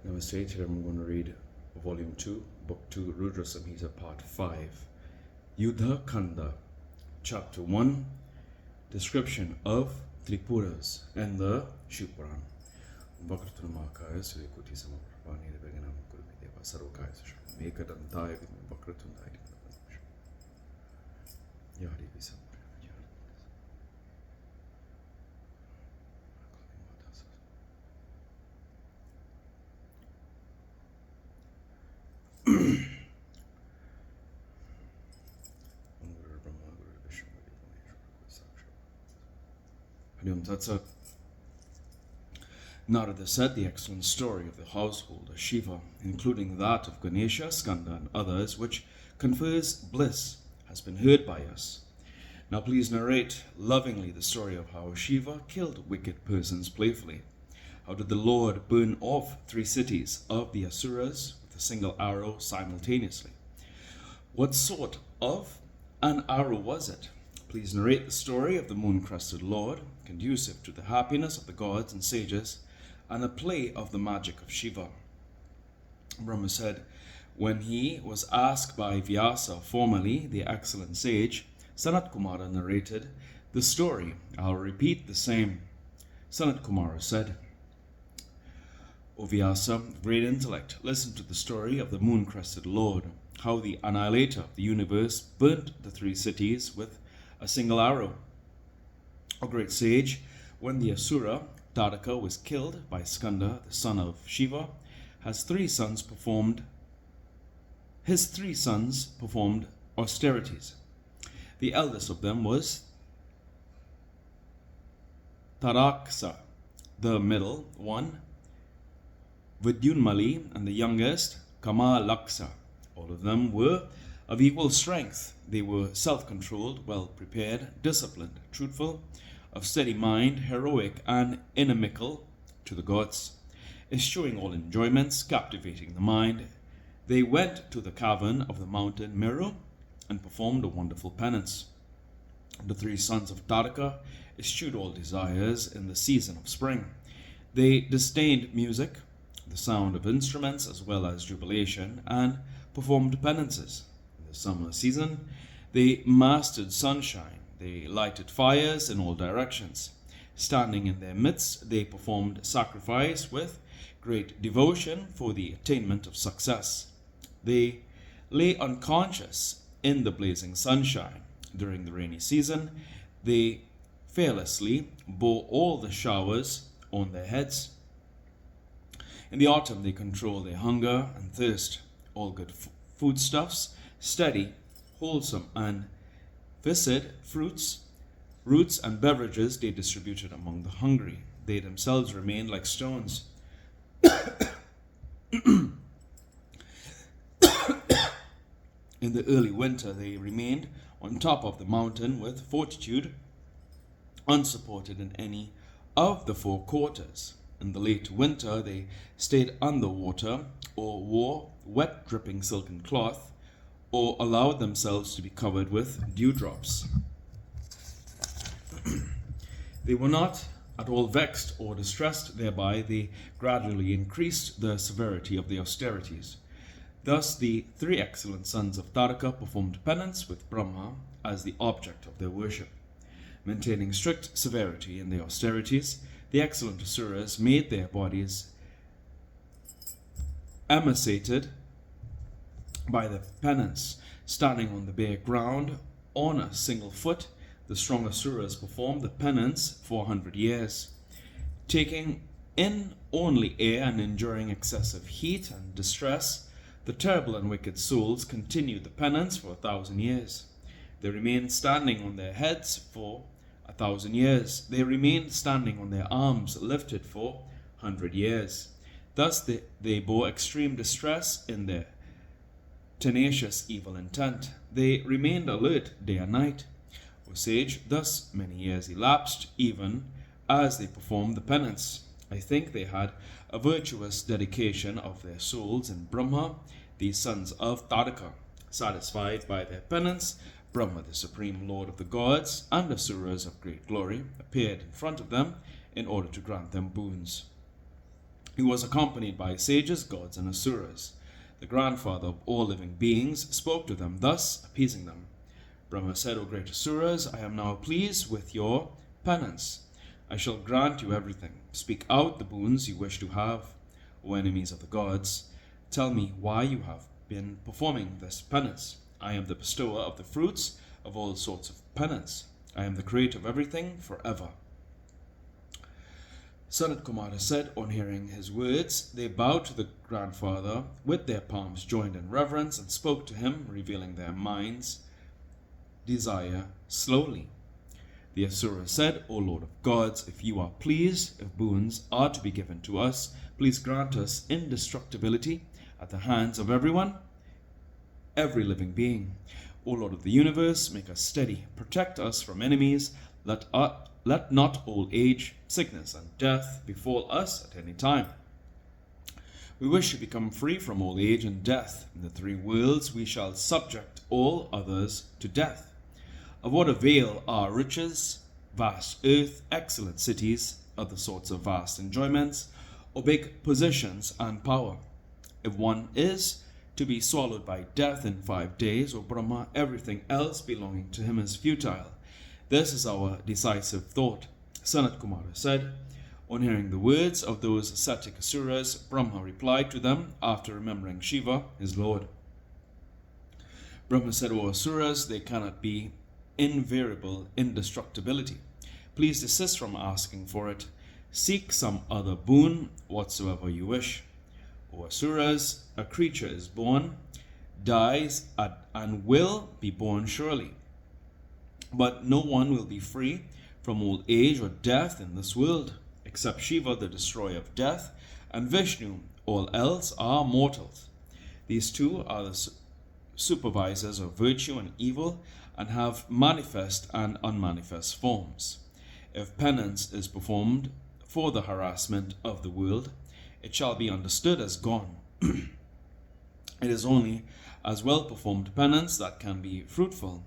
Namaste. Today I'm going to read Volume 2, Book 2, Rudra Samhita, Part 5. Yuddha Kanda, Chapter 1, Description of Tripuras and the Shiva Puran. Vakratrumakaya Srikuti Samaprabhani Veganam Kurumideva Sarvakaya Sashram Mekadantaya Vakratundaya Yari Visam. Narada said the excellent story of the household of Shiva, including that of Ganesha, Skanda, and others, which confers bliss, has been heard by us. Now please narrate lovingly the story of how Shiva killed wicked persons playfully. How did the Lord burn off 3 cities of the Asuras with a single arrow simultaneously? What sort of an arrow was it? Please narrate the story of the moon-crested Lord, conducive to the happiness of the gods and sages, and a play of the magic of Shiva. Brahma said, when he was asked by Vyasa formerly, the excellent sage, Sanat Kumara narrated the story. I'll repeat the same. Sanat Kumara said, O Vyasa, great intellect, listen to the story of the moon-crested Lord, how the annihilator of the universe burnt the 3 cities with a single arrow. O great sage, when the Asura, Tadaka, was killed by Skanda, the son of Shiva, his 3 sons performed austerities. The eldest of them was Taraksa, the middle one Vidyunmali, and the youngest Kamalaksa. All of them were of equal strength. They were self-controlled, well-prepared, disciplined, truthful, of steady mind, heroic, and inimical to the gods, eschewing all enjoyments, captivating the mind. They went to the cavern of the mountain Meru and performed a wonderful penance. The 3 sons of Tadaka eschewed all desires in the season of spring. They disdained music, the sound of instruments, as well as jubilation, and performed penances. In the summer season, they mastered sunshine. They lighted fires in all directions. Standing in their midst, they performed sacrifice with great devotion for the attainment of success. They lay unconscious in the blazing sunshine. During the rainy season, they fearlessly bore all the showers on their heads. In the autumn, they control their hunger and thirst. All good foodstuffs, steady, wholesome, and viscid fruits, roots, and beverages they distributed among the hungry. They themselves remained like stones. In the early winter, they remained on top of the mountain with fortitude, unsupported in any of the 4 quarters. In the late winter, they stayed under water, or wore wet dripping silken cloth, or allowed themselves to be covered with dewdrops. They were not at all vexed or distressed thereby. They gradually increased the severity of the austerities. Thus the 3 excellent sons of Tadaka performed penance with Brahma as the object of their worship. Maintaining strict severity in the austerities, the excellent Asuras made their bodies emaciated by the penance. Standing on the bare ground on a single foot, the strong Asuras performed the penance for 100 years. Taking in only air and enduring excessive heat and distress, the terrible and wicked souls continued the penance for 1,000 years. They remained standing on their heads for 1,000 years. They remained standing on their arms lifted for 100 years. Thus they bore extreme distress in their tenacious evil intent. They remained alert day and night. O sage, thus many years elapsed, even as they performed the penance. I think they had a virtuous dedication of their souls in Brahma, the sons of Tadaka. Satisfied by their penance, Brahma, the supreme lord of the gods, and Asuras of great glory, appeared in front of them in order to grant them boons. He was accompanied by sages, gods, and asuras. The grandfather of all living beings spoke to them, thus appeasing them. Brahma said, O great asuras, I am now pleased with your penance. I shall grant you everything. Speak out the boons you wish to have, O enemies of the gods. Tell me why you have been performing this penance. I am the bestower of the fruits of all sorts of penance. I am the creator of everything forever. Sanat Kumara said, on hearing his words, they bowed to the grandfather with their palms joined in reverence and spoke to him, revealing their minds' desire slowly. The Asura said, O Lord of gods, if you are pleased, if boons are to be given to us, please grant us indestructibility at the hands of every living being. O Lord of the universe, make us steady, protect us from enemies, let not old age, sickness, and death befall us at any time. We wish to become free from old age and death. In the three worlds we shall subject all others to death. Of what avail are riches, vast earth, excellent cities, other sorts of vast enjoyments, or big positions and power? If one is to be swallowed by death in 5 days, O Brahma, everything else belonging to him is futile. This is our decisive thought. Sanat Kumara said, on hearing the words of those ascetic asuras, Brahma replied to them after remembering Shiva, his lord. Brahma said, O asuras, there cannot be invariable indestructibility. Please desist from asking for it. Seek some other boon, whatsoever you wish. O asuras, a creature is born, dies, and will be born surely. But no one will be free from old age or death in this world, except Shiva, the destroyer of death, and Vishnu. All else are mortals. These two are the supervisors of virtue and evil, and have manifest and unmanifest forms. If penance is performed for the harassment of the world, it shall be understood as gone. It is only as well performed penance that can be fruitful.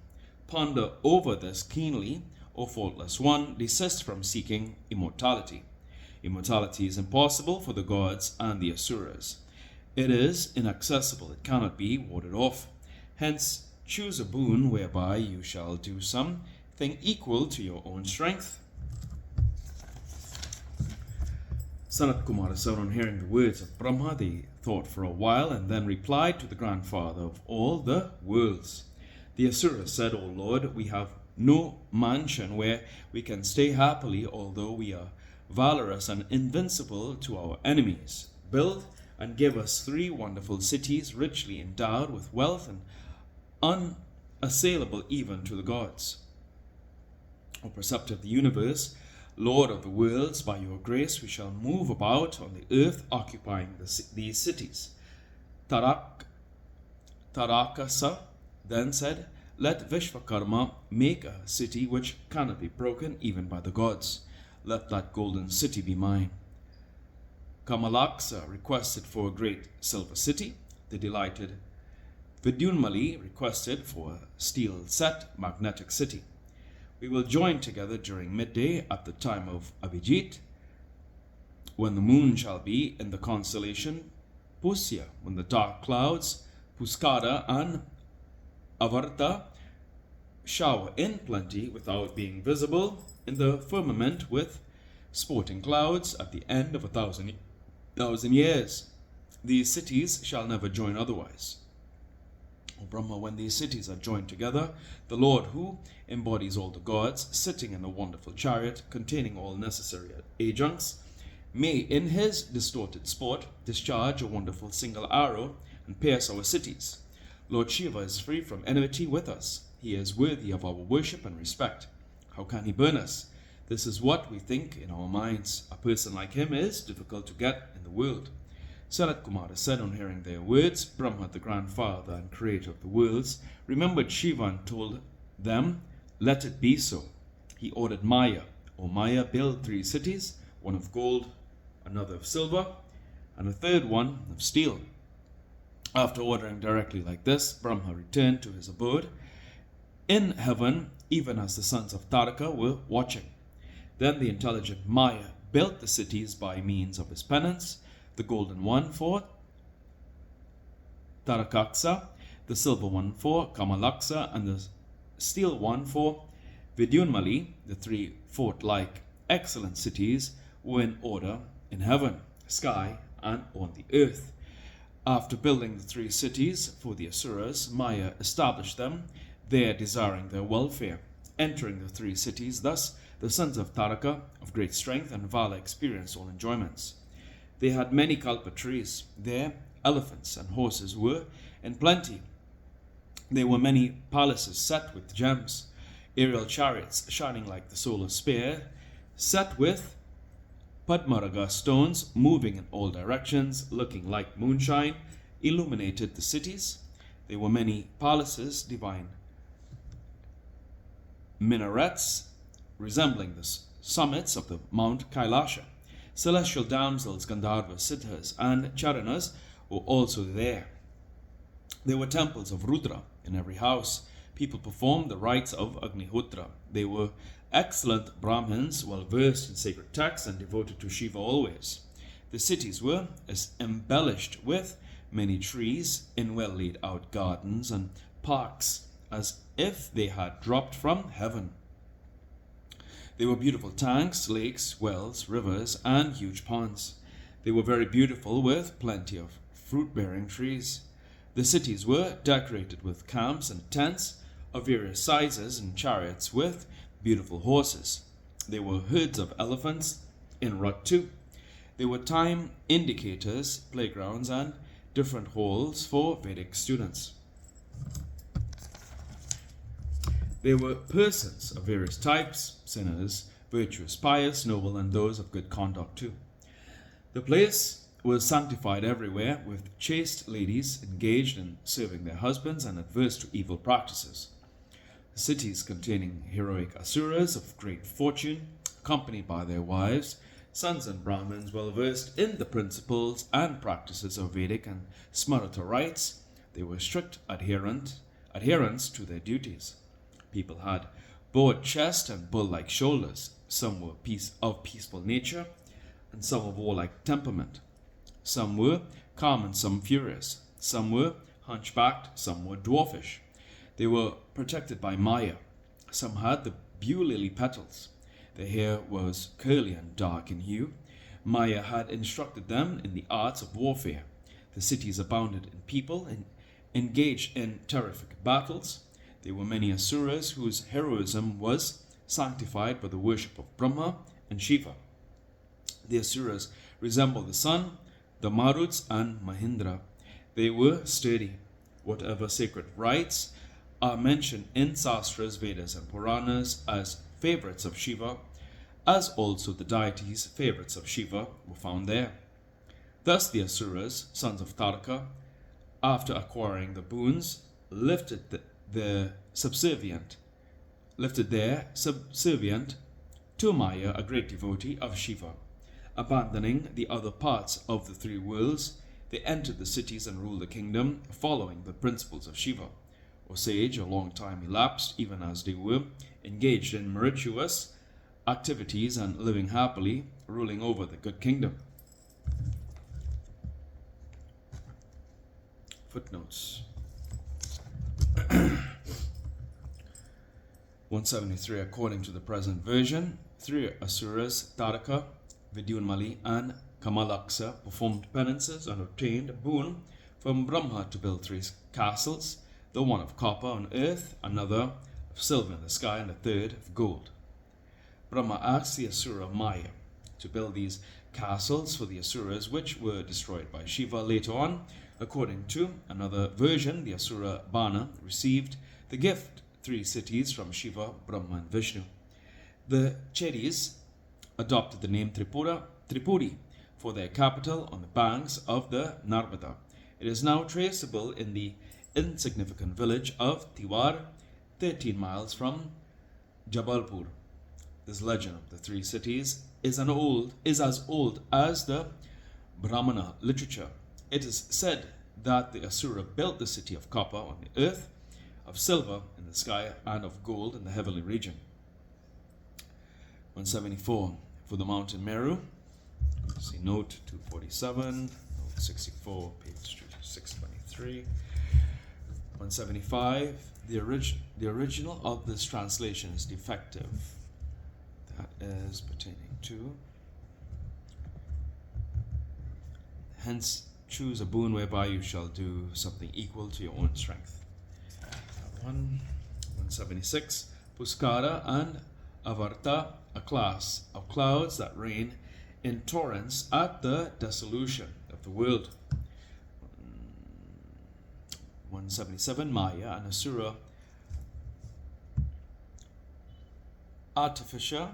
Ponder over this keenly, O faultless one, desist from seeking immortality. Immortality is impossible for the gods and the asuras. It is inaccessible, it cannot be warded off. Hence, choose a boon whereby you shall do something equal to your own strength. Sanat Kumara said, on hearing the words of Brahma, they thought for a while and then replied to the grandfather of all the worlds. The Asura said, O Lord, we have no mansion where we can stay happily, although we are valorous and invincible to our enemies. Build and give us 3 wonderful cities, richly endowed with wealth and unassailable even to the gods. O Preceptor of the universe, Lord of the worlds, by your grace we shall move about on the earth, occupying these cities. Tarakasa then said, let Vishvakarma make a city which cannot be broken even by the gods. Let that golden city be mine. Kamalaksa requested for a great silver city. The delighted Vidunmali requested for a steel-set magnetic city. We will join together during midday at the time of Abhijit, when the moon shall be in the constellation Pusya, when the dark clouds, Puskara and Avarta, shower in plenty without being visible in the firmament with sporting clouds at the end of 1,000 years. These cities shall never join otherwise. O Brahma, when these cities are joined together, the Lord who embodies all the gods, sitting in a wonderful chariot containing all necessary adjuncts, may in his distorted sport discharge a wonderful single arrow and pierce our cities. Lord Shiva is free from enmity with us. He is worthy of our worship and respect. How can he burn us? This is what we think in our minds. A person like him is difficult to get in the world. Sanat Kumara said on hearing their words, Brahma, the grandfather and creator of the worlds, remembered Shiva and told them, let it be so. He ordered Maya, O Maya, build 3 cities, one of gold, another of silver, and a third one of steel. After ordering directly like this, Brahma returned to his abode in heaven, even as the sons of Taraka were watching. Then the intelligent Maya built the cities by means of his penance, the golden one for Tarakaksa, the silver one for Kamalaksa, and the steel one for Vidyunmali. The three fort-like excellent cities were in order in heaven, sky, and on the earth. After building the three cities for the Asuras, Maya established them there, desiring their welfare. Entering the three cities, thus the sons of Taraka, of great strength and valor, experienced all enjoyments. They had many kalpa trees. There elephants and horses were in plenty. There were many palaces set with gems, aerial chariots shining like the solar spear, set with Padmaraga stones moving in all directions, looking like moonshine, illuminated the cities. There were many palaces, divine minarets resembling the summits of the Mount Kailasha. Celestial damsels, Gandharvas, Siddhas, and Charanas were also there. There were temples of Rudra in every house. People performed the rites of Agnihotra. They were excellent Brahmins, well versed in sacred texts and devoted to Shiva always. The cities were embellished with many trees in well laid out gardens and parks, as if they had dropped from heaven. There were beautiful tanks, lakes, wells, rivers, and huge ponds. They were very beautiful, with plenty of fruit-bearing trees. The cities were decorated with camps and tents of various sizes and chariots with beautiful horses. There were herds of elephants in rut too. There were time indicators, playgrounds, and different halls for Vedic students. There were persons of various types, sinners, virtuous, pious, noble, and those of good conduct too. The place was sanctified everywhere, with chaste ladies engaged in serving their husbands and adverse to evil practices. The cities containing heroic asuras of great fortune, accompanied by their wives, sons and Brahmins well versed in the principles and practices of Vedic and Smarata rites. They were strict adherents to their duties. People had broad chest and bull-like shoulders. Some were of peaceful nature, and some of warlike temperament. Some were calm and some furious. Some were hunchbacked, some were dwarfish. They were protected by Maya. Some had the bew lily petals. Their hair was curly and dark in hue. Maya had instructed them in the arts of warfare. The cities abounded in people and engaged in terrific battles. There were many asuras whose heroism was sanctified by the worship of Brahma and Shiva. The asuras resembled the sun, the Maruts, and Mahindra. They were sturdy. Whatever sacred rites are mentioned in Sastras, Vedas, and Puranas as favorites of Shiva, as also the deities favorites of Shiva, were found there. Thus the asuras, sons of Taraka, after acquiring the boons, lifted their subservient to Maya, a great devotee of Shiva. Abandoning the other parts of the three worlds, they entered the cities and ruled the kingdom, following the principles of Shiva. O sage, a long time elapsed, even as they were engaged in meritorious activities and living happily, ruling over the good kingdom. Footnotes. 173. According to the present version, three asuras, Taraka, Vidyunmali, and Kamalaksa, performed penances and obtained a boon from Brahma to build three castles, the one of copper on earth, another of silver in the sky, and the third of gold. Brahma asked the asura Maya to build these castles for the asuras, which were destroyed by Shiva later on. According to another version, the asura Bana received the gift, three cities from Shiva, Brahma, and Vishnu. The Chedis adopted the name Tripuri for their capital on the banks of the Narmada. It is now traceable in the insignificant village of Tiwar, 13 miles from Jabalpur. This legend of the three cities is as old as the Brahmana literature. It is said that the asura built the city of copper on the earth, of silver in the sky, and of gold in the heavenly region. 174. For the mountain Meru, See note 247, note 64, page 623. 175. The original of this translation is defective. That is pertaining to. Hence, choose a boon whereby you shall do something equal to your own strength. 176. Puskara and Avarta, a class of clouds that rain in torrents at the dissolution of the world. 177. Maya, an asura, artificer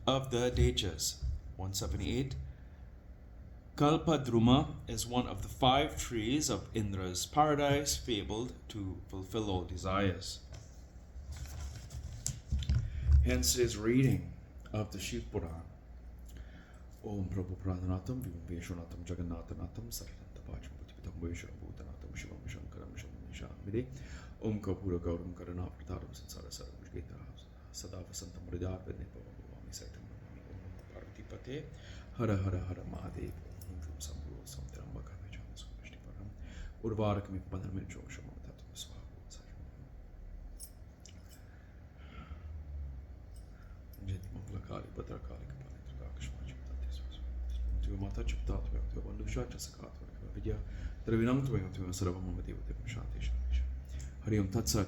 of the dangers. 178. Kalpadruma is one of the 5 trees of Indra's paradise, fabled to fulfill all desires. Hence his reading of the Shiva Puran. Om Prabhu Pradanatam, Vishwanatam, Jagannatanatam, Sarantapacham, Bhutipitam, Vishwabhutanatam, Shivam, Shankaram, Shamisham, Om Kapura Gauram Karana Prataram, Sansara Saram, Gita, Sadavasantam, Ridar, Vednipavam, Saitam, Om Parvatipate, Hara Hara Hara Mahadev, Om Sambhu, Samtaram, Bakavijam, Sumishtiparam, Urvarakami Padanam, Josham, Tatum, Swaha, Sajam. Jeti Mangla Badra Kali, Mata Chaptat, one Lusha, Chasakat, Vidya, Dravinam, Sarvam, Shanti Shanish. Hariam Tatsat.